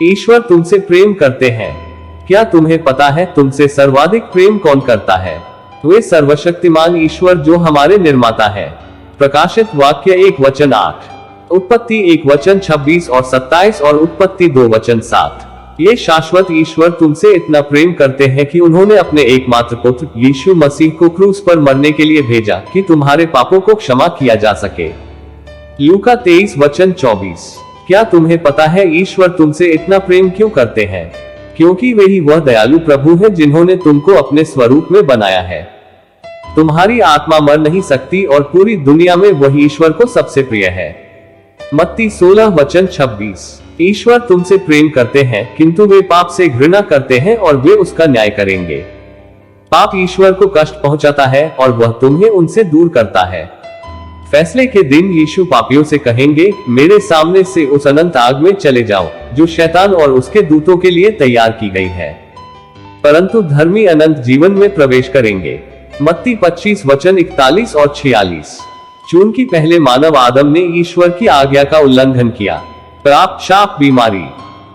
ईश्वर तुमसे प्रेम करते हैं। क्या तुम्हें पता है तुमसे सर्वाधिक प्रेम कौन करता है? वे सर्वशक्तिमान ईश्वर जो हमारे निर्माता है। प्रकाशित वाक्य 1:8, उत्पत्ति 1:26 और 27 और उत्पत्ति 2:7। ये शाश्वत ईश्वर तुमसे इतना प्रेम करते हैं कि उन्होंने अपने एकमात्र पुत्र यीशु मसीह को क्रूस पर मरने के लिए भेजा कि तुम्हारे पापों को क्षमा किया जा सके। लूका 23:24। क्या तुम्हें पता है ईश्वर तुमसे इतना प्रेम क्यों करते हैं? क्योंकि वही वह दयालु प्रभु है जिन्होंने तुमको अपने स्वरूप में बनाया है। तुम्हारी आत्मा मर नहीं सकती और पूरी दुनिया में वही ईश्वर को सबसे प्रिय है। मत्ती 16:26। ईश्वर तुमसे प्रेम करते हैं किंतु वे पाप से घृणा करते हैं और वे उसका न्याय करेंगे। पाप ईश्वर को कष्ट पहुंचाता है और वह तुम्हें उनसे दूर करता है। फैसले के दिन यीशु पापियों से कहेंगे, मेरे सामने से उस अनंत आग में चले जाओ जो शैतान और उसके दूतों के लिए तैयार की गई है, परंतु धर्मी अनंत जीवन में प्रवेश करेंगे। मत्ती 25:41 और 46। चूंकि पहले मानव आदम ने ईश्वर की आज्ञा का उल्लंघन किया, पाप, शाप, बीमारी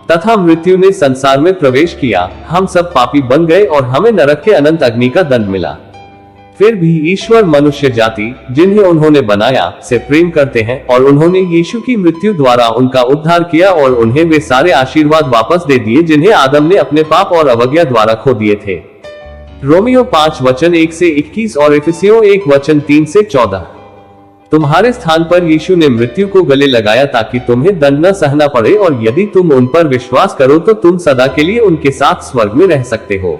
तथा मृत्यु ने संसार में प्रवेश किया, हम सब पापी बन गए और हमें नरक के अनंत अग्नि का दंड मिला। फिर भी ईश्वर मनुष्य जाति जिन्हें उन्होंने बनाया से प्रेम करते हैं और उन्होंने यीशु की मृत्यु द्वारा उनका उद्धार किया और उन्हें वे सारे आशीर्वाद वापस दे दिए जिन्हें आदम ने अपने पाप और अवज्ञा द्वारा खो दिए थे। रोमियो 5:1-21 और इफिसियों 1:3-14। तुम्हारे स्थान पर यीशु ने मृत्यु को गले लगाया ताकि तुम्हें दंड न सहना पड़े, और यदि तुम उन पर विश्वास करो तो तुम सदा के लिए उनके साथ स्वर्ग में रह सकते हो।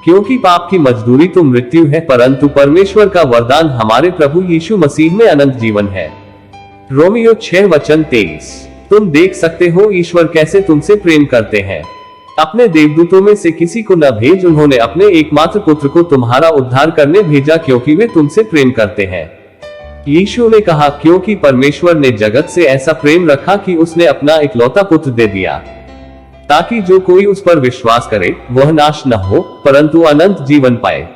क्योंकि पाप की मजदूरी तो मृत्यु है, परंतु परमेश्वर का वरदान हमारे प्रभु यीशु मसीह में अनंत जीवन है। रोमियो 6:23। तुम देख सकते हो ईश्वर कैसे तुमसे प्रेम करते हैं। अपने देवदूतों में से किसी को न भेज, उन्होंने अपने एकमात्र पुत्र को तुम्हारा उद्धार करने भेजा क्योंकि वे तुमसे प्रेम करते हैं। यीशु ने कहा, क्योंकि परमेश्वर ने जगत से ऐसा प्रेम रखा कि उसने अपना इकलौता पुत्र दे दिया, ताकि जो कोई उस पर विश्वास करे वह नाश न हो परंतु अनंत जीवन पाए।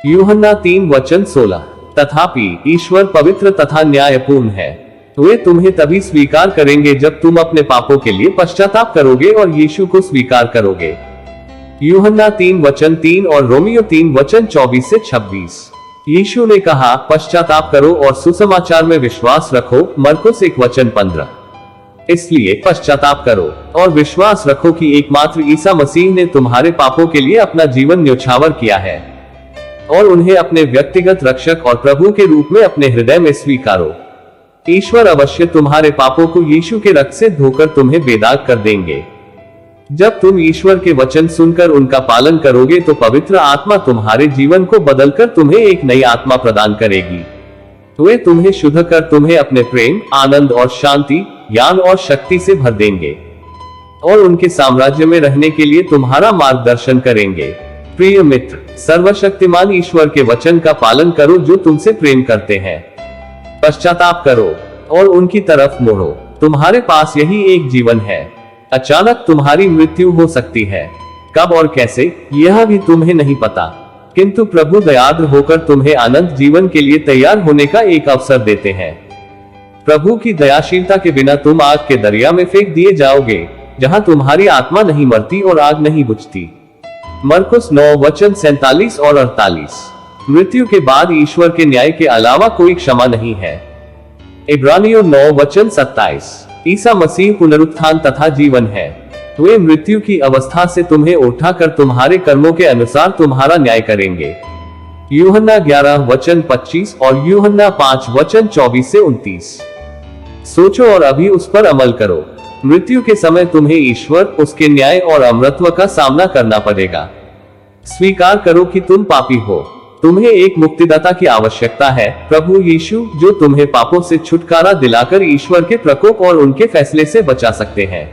यूहन्ना 3:16। तथापि ईश्वर पवित्र तथा न्यायपूर्ण है। वे तुम्हें तभी स्वीकार करेंगे जब तुम अपने पापों के लिए पश्चाताप करोगे और यीशु को स्वीकार करोगे। यूहन्ना 3:3 और रोमियो 3:24-26। यीशु ने कहा, पश्चाताप करो और सुसमाचार में विश्वास रखो। मरकुस 1:15। इसलिए पश्चाताप करो और विश्वास रखो कि एकमात्र ईसा मसीह ने तुम्हारे पापों के लिए अपना जीवन न्योछावर किया है, और उन्हें अपने व्यक्तिगत रक्षक और प्रभु के रूप में अपने हृदय में स्वीकारो। ईश्वर अवश्य तुम्हारे पापों को यीशु के रक्त से धोकर तुम्हें बेदाग कर देंगे। जब तुम ईश्वर के वचन सुनकर उनका पालन करोगे तो पवित्र आत्मा तुम्हारे जीवन को बदलकर तुम्हें एक नई आत्मा प्रदान करेगी। वे तुम्हें शुद्ध कर तुम्हें अपने प्रेम, आनंद और शांति, ज्ञान और शक्ति से भर देंगे और उनके साम्राज्य में रहने के लिए तुम्हारा मार्गदर्शन करेंगे। प्रिय मित्र, सर्वशक्तिमान ईश्वर के वचन का पालन करो जो तुमसे प्रेम करते हैं। पश्चाताप करो और उनकी तरफ मुड़ो। तुम्हारे पास यही एक जीवन है। अचानक तुम्हारी मृत्यु हो सकती है, कब और कैसे यह भी तुम्हें नहीं पता, किंतु प्रभु दयाद्र होकर तुम्हें अनंत जीवन के लिए तैयार होने का एक अवसर देते हैं। प्रभु की दयाशीलता के बिना तुम आग के दरिया में फेंक दिए जाओगे, जहां तुम्हारी आत्मा नहीं मरती और आग नहीं बुझती। मरकुस 9:47 और 48। मृत्यु के बाद ईश्वर के न्याय के अलावा कोई क्षमा नहीं है। इब्रानियों 9:27। ईसा मसीह पुनरुत्थान तथा जीवन है। वे मृत्यु की अवस्था से तुम्हें उठाकर तुम्हारे कर्मों के अनुसार तुम्हारा न्याय करेंगे। यूहन्ना 11:25 और यूहन्ना 5:24-29। सोचो और अभी उस पर अमल करो। मृत्यु के समय तुम्हें ईश्वर, उसके न्याय और अमरत्व का सामना करना पड़ेगा। स्वीकार करो कि तुम पापी हो। तुम्हें एक मुक्तिदाता की आवश्यकता है, प्रभु यीशु, जो तुम्हें पापों से छुटकारा दिलाकर ईश्वर के प्रकोप और उनके फैसले से बचा सकते हैं।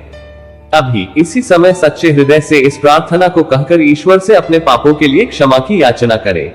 अभी इसी समय सच्चे हृदय से इस प्रार्थना को कहकर ईश्वर से अपने पापों के लिए क्षमा की याचना करें।